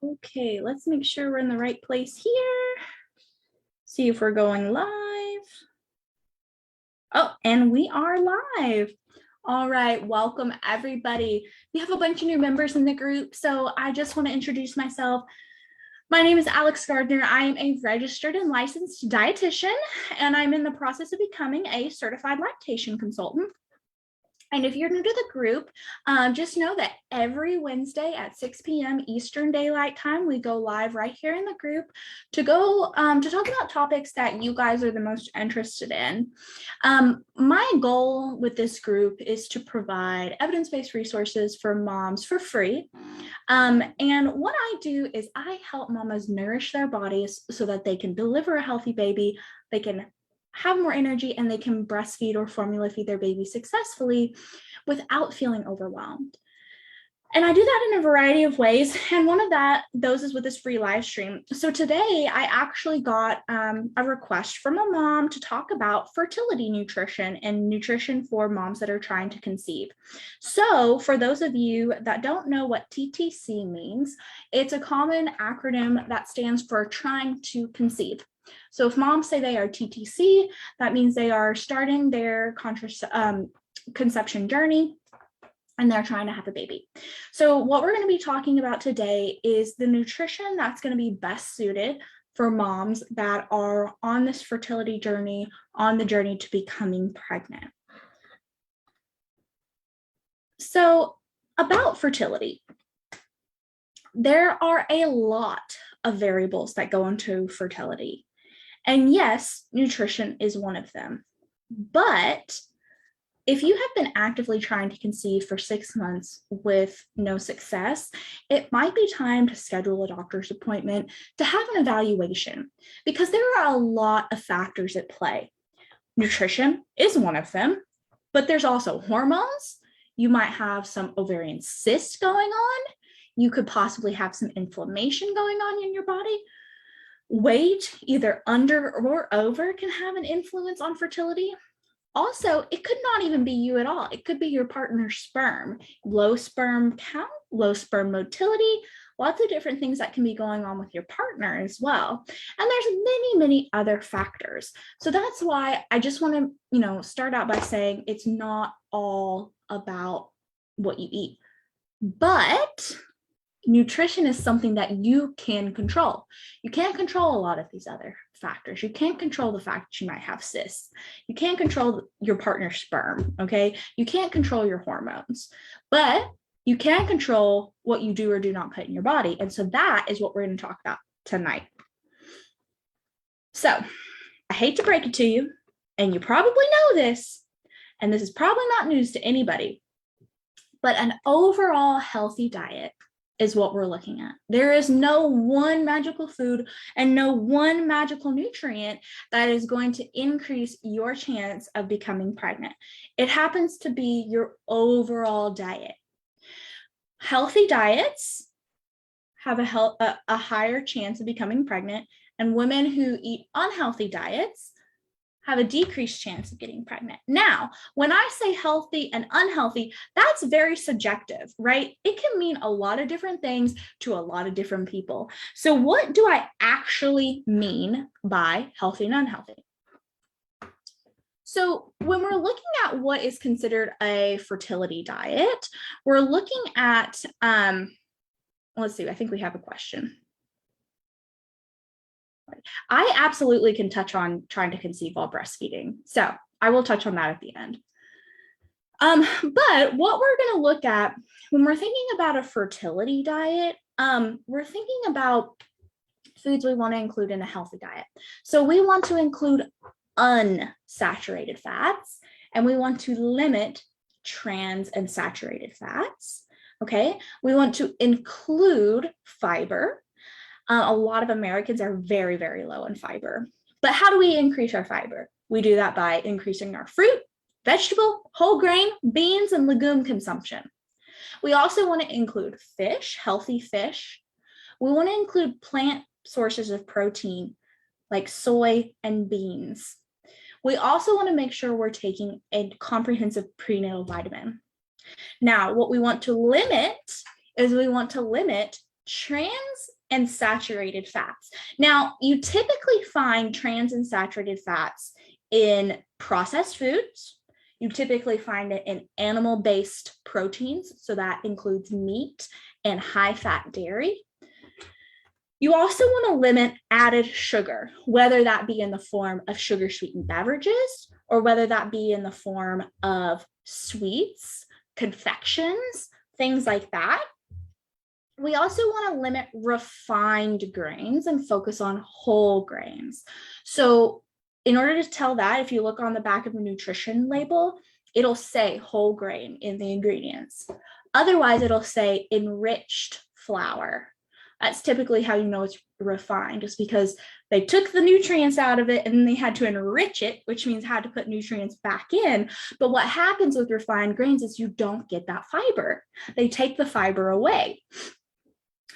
Okay, let's make sure we're in the right place here. See if we're going live. Oh, and we are live. All right, welcome everybody. We have a bunch of new members in the group, so I just want to introduce myself. My name is Gardner. I am a registered and licensed dietitian, and I'm in the process of becoming a certified lactation consultant. And if you're new to the group, just know that every Wednesday at 6 p.m. Eastern Daylight Time, we go live right here in the group to go to talk about topics that you guys are the most interested in. My goal with this group is to provide evidence-based resources for moms for free. And what I do is I help mamas nourish their bodies so that they can deliver a healthy baby, they can have more energy, and they can breastfeed or formula feed their baby successfully without feeling overwhelmed. And I do that in a variety of ways. And one of those is with this free live stream. So today I actually got a request from a mom to talk about fertility nutrition and nutrition for moms that are trying to conceive. So for those of you that don't know what TTC means, it's a common acronym that stands for trying to conceive. So if moms say they are TTC, that means they are starting their conception journey and they're trying to have a baby. So what we're going to be talking about today is the nutrition that's going to be best suited for moms that are on this fertility journey, on the journey to becoming pregnant. So about fertility, there are a lot of variables that go into fertility. And yes, nutrition is one of them. But if you have been actively trying to conceive for 6 months with no success, it might be time to schedule a doctor's appointment to have an evaluation, because there are a lot of factors at play. Nutrition is one of them, but there's also hormones. You might have some ovarian cysts going on. You could possibly have some inflammation going on in your body. Weight, either under or over, can have an influence on fertility. Also, it could not even be you at all. It could be your partner's sperm, low sperm count, low sperm motility, lots of different things that can be going on with your partner as well. And there's many, many other factors. So that's why I just want to, start out by saying it's not all about what you eat, but nutrition is something that you can control. You can't control a lot of these other factors. You can't control the fact that you might have cysts. You can't control your partner's sperm, okay? You can't control your hormones, but you can control what you do or do not put in your body. And so that is what we're going to talk about tonight. So I hate to break it to you, and you probably know this, and this is probably not news to anybody, but an overall healthy diet is what we're looking at. There is no one magical food and no one magical nutrient that is going to increase your chance of becoming pregnant. It happens to be your overall diet. Healthy diets have a higher chance of becoming pregnant, and women who eat unhealthy diets have a decreased chance of getting pregnant. Now, when I say healthy and unhealthy, that's very subjective, right? It can mean a lot of different things to a lot of different people. So what do I actually mean by healthy and unhealthy? So when we're looking at what is considered a fertility diet, we're looking at, let's see, I think we have a question. I absolutely can touch on trying to conceive while breastfeeding. So I will touch on that at the end. But what we're going to look at when we're thinking about a fertility diet, we're thinking about foods we want to include in a healthy diet. So we want to include unsaturated fats, and we want to limit trans and saturated fats. Okay, we want to include fiber. A lot of Americans are very, very low in fiber. But how do we increase our fiber? We do that by increasing our fruit, vegetable, whole grain, beans, and legume consumption. We also want to include fish, healthy fish. We want to include plant sources of protein like soy and beans. We also want to make sure we're taking a comprehensive prenatal vitamin. Now, what we want to limit is we want to limit trans and saturated fats. Now, you typically find trans and saturated fats in processed foods. You typically find it in animal-based proteins, so that includes meat and high-fat dairy. You also want to limit added sugar, whether that be in the form of sugar-sweetened beverages or whether that be in the form of sweets, confections, things like that. We also want to limit refined grains and focus on whole grains. So in order to tell that, if you look on the back of a nutrition label, it'll say whole grain in the ingredients. Otherwise, it'll say enriched flour. That's typically how you know it's refined, just because they took the nutrients out of it and then they had to enrich it, which means had to put nutrients back in. But what happens with refined grains is you don't get that fiber. They take the fiber away.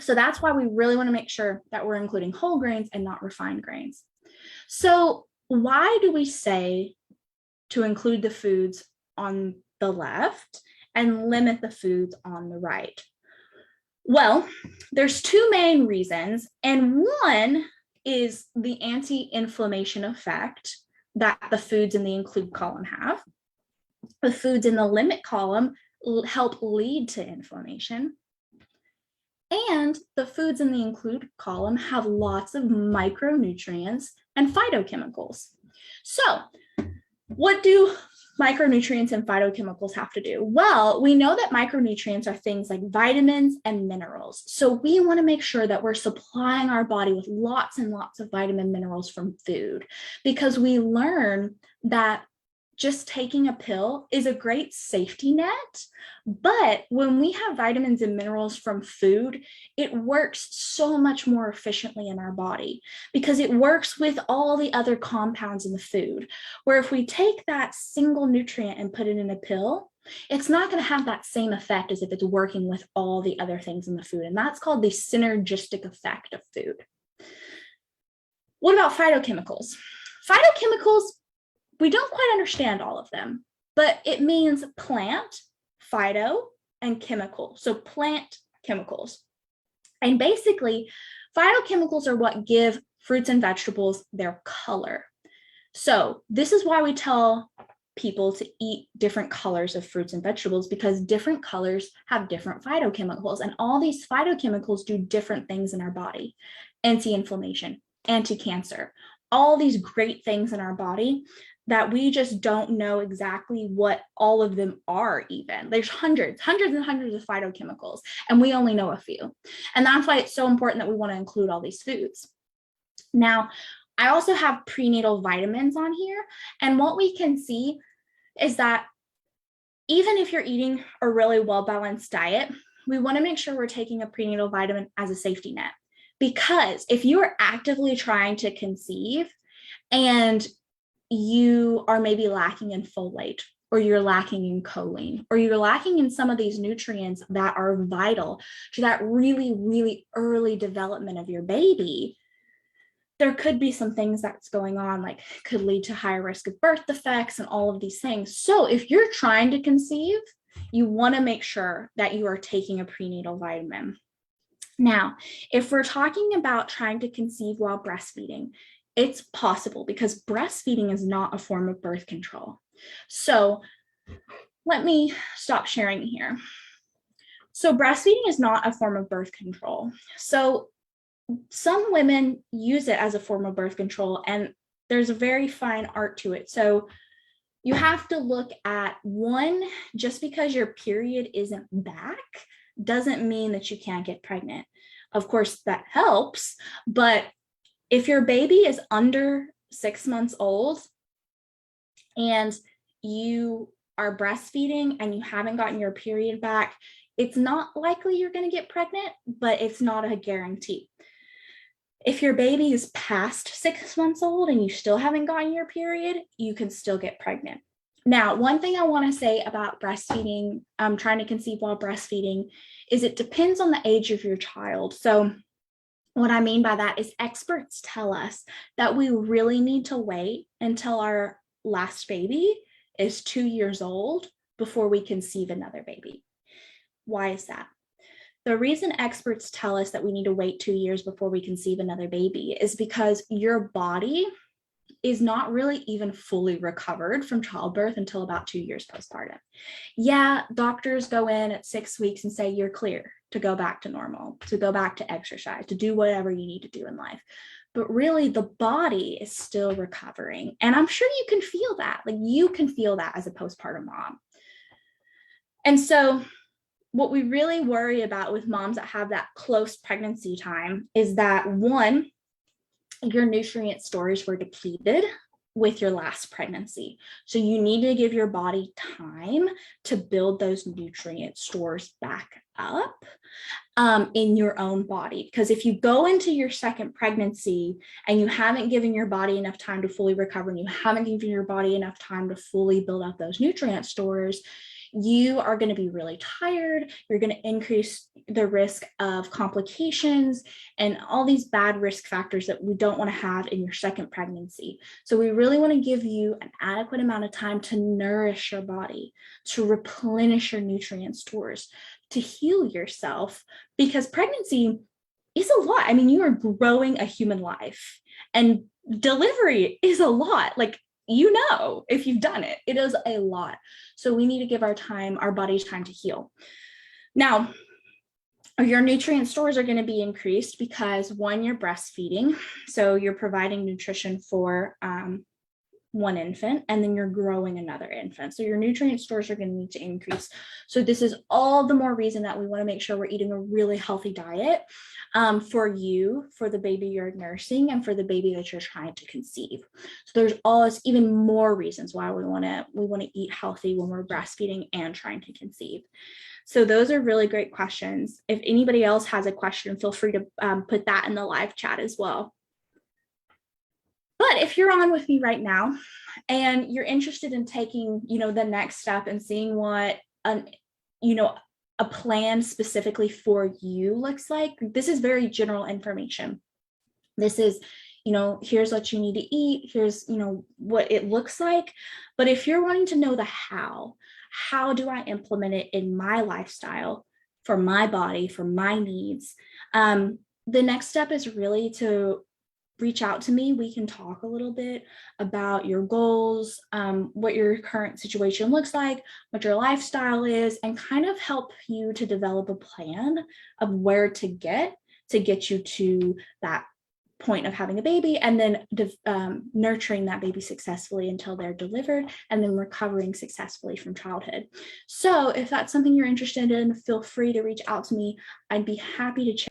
So that's why we really want to make sure that we're including whole grains and not refined grains. So why do we say to include the foods on the left and limit the foods on the right? Well, there's two main reasons, and one is the anti-inflammation effect that the foods in the include column have. The foods in the limit column help lead to inflammation. And the foods in the include column have lots of micronutrients and phytochemicals. So what do micronutrients and phytochemicals have to do? Well, we know that micronutrients are things like vitamins and minerals. So we want to make sure that we're supplying our body with lots and lots of vitamin minerals from food, because we learn that just taking a pill is a great safety net. But when we have vitamins and minerals from food, it works so much more efficiently in our body because it works with all the other compounds in the food. Where if we take that single nutrient and put it in a pill, it's not going to have that same effect as if it's working with all the other things in the food. And that's called the synergistic effect of food. What about phytochemicals? Phytochemicals, we don't quite understand all of them, but it means plant, phyto, and chemical. So plant chemicals. And basically, phytochemicals are what give fruits and vegetables their color. So this is why we tell people to eat different colors of fruits and vegetables, because different colors have different phytochemicals, and all these phytochemicals do different things in our body. Anti-inflammation, anti-cancer, all these great things in our body that we just don't know exactly what all of them are even. There's hundreds and hundreds of phytochemicals, and we only know a few. And that's why it's so important that we want to include all these foods. Now, I also have prenatal vitamins on here, and what we can see is that even if you're eating a really well-balanced diet, we want to make sure we're taking a prenatal vitamin as a safety net. Because if you are actively trying to conceive and you are maybe lacking in folate, or you're lacking in choline, or you're lacking in some of these nutrients that are vital to that really, really early development of your baby, there could be some things that's going on, like could lead to higher risk of birth defects and all of these things. So if you're trying to conceive, you want to make sure that you are taking a prenatal vitamin. Now, if we're talking about trying to conceive while breastfeeding, it's possible because breastfeeding is not a form of birth control. So let me stop sharing here. So breastfeeding is not a form of birth control. So some women use it as a form of birth control, and there's a very fine art to it. So you have to look at, one, just because your period isn't back doesn't mean that you can't get pregnant. Of course, that helps, but if your baby is under 6 months old and you are breastfeeding and you haven't gotten your period back, it's not likely you're going to get pregnant, but it's not a guarantee. If your baby is past 6 months old and you still haven't gotten your period, you can still get pregnant. Now, one thing I want to say about breastfeeding, trying to conceive while breastfeeding, is it depends on the age of your child. So what I mean by that is experts tell us that we really need to wait until our last baby is 2 years old before we conceive another baby. Why is that? The reason experts tell us that we need to wait 2 years before we conceive another baby is because your body is not really even fully recovered from childbirth until about 2 years postpartum. Yeah, doctors go in at 6 weeks and say you're clear to go back to normal, to go back to exercise, to do whatever you need to do in life. But really, the body is still recovering. And I'm sure you can feel that. Like, you can feel that as a postpartum mom. And so what we really worry about with moms that have that close pregnancy time is that, one, your nutrient stores were depleted with your last pregnancy. So you need to give your body time to build those nutrient stores back up in your own body. Because if you go into your second pregnancy and you haven't given your body enough time to fully recover, and you haven't given your body enough time to fully build up those nutrient stores, you are going to be really tired. You're going to increase the risk of complications and all these bad risk factors that we don't want to have in your second pregnancy. So we really want to give you an adequate amount of time to nourish your body, to replenish your nutrient stores, to heal yourself, because pregnancy is a lot. I mean, you are growing a human life, and delivery is a lot. Like, you know, if you've done it, it is a lot. So we need to give our body time to heal. Now, your nutrient stores are going to be increased because, one, you're breastfeeding. So you're providing nutrition for one infant, and then you're growing another infant. So your nutrient stores are going to need to increase. So this is all the more reason that we want to make sure we're eating a really healthy diet for you, for the baby you're nursing, and for the baby that you're trying to conceive. So there's even more reasons why we want to eat healthy when we're breastfeeding and trying to conceive. So those are really great questions. If anybody else has a question, feel free to put that in the live chat as well. But if you're on with me right now and you're interested in taking, the next step and seeing what a plan specifically for you looks like, this is very general information. This is, here's what you need to eat, here's, what it looks like. But if you're wanting to know the how do I implement it in my lifestyle, for my body, for my needs, the next step is really to reach out to me. We can talk a little bit about your goals, what your current situation looks like, what your lifestyle is, and kind of help you to develop a plan of where to get you to that point of having a baby, and then nurturing that baby successfully until they're delivered, and then recovering successfully from childhood. So if that's something you're interested in, feel free to reach out to me. I'd be happy to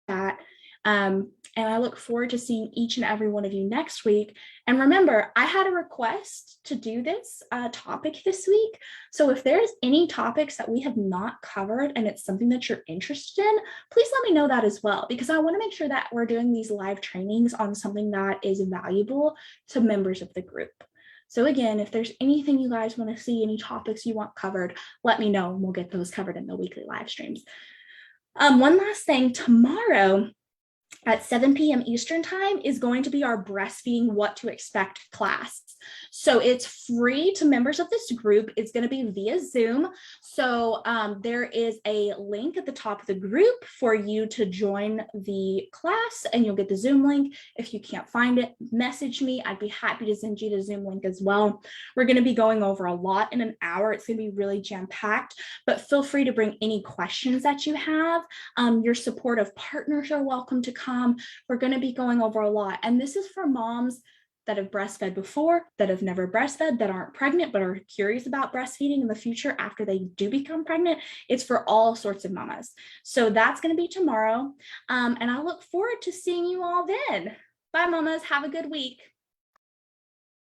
chat. And I look forward to seeing each and every one of you next week. And remember, I had a request to do this topic this week. So if there's any topics that we have not covered and it's something that you're interested in, please let me know that as well, because I want to make sure that we're doing these live trainings on something that is valuable to members of the group. So again, if there's anything you guys want to see, any topics you want covered, let me know and we'll get those covered in the weekly live streams. One last thing, tomorrow at 7 p.m. Eastern time is going to be our breastfeeding what to expect class. So it's free to members of this group. It's going to be via Zoom. So there is a link at the top of the group for you to join the class, and you'll get the Zoom link. If you can't find it, message me. I'd be happy to send you the Zoom link as well. We're going to be going over a lot in an hour. It's going to be really jam-packed, but feel free to bring any questions that you have. Your supportive partners are welcome to come. We're going to be going over a lot. And this is for moms that have breastfed before, that have never breastfed, that aren't pregnant, but are curious about breastfeeding in the future after they do become pregnant. It's for all sorts of mamas. So that's going to be tomorrow. And I look forward to seeing you all then. Bye, mamas. Have a good week.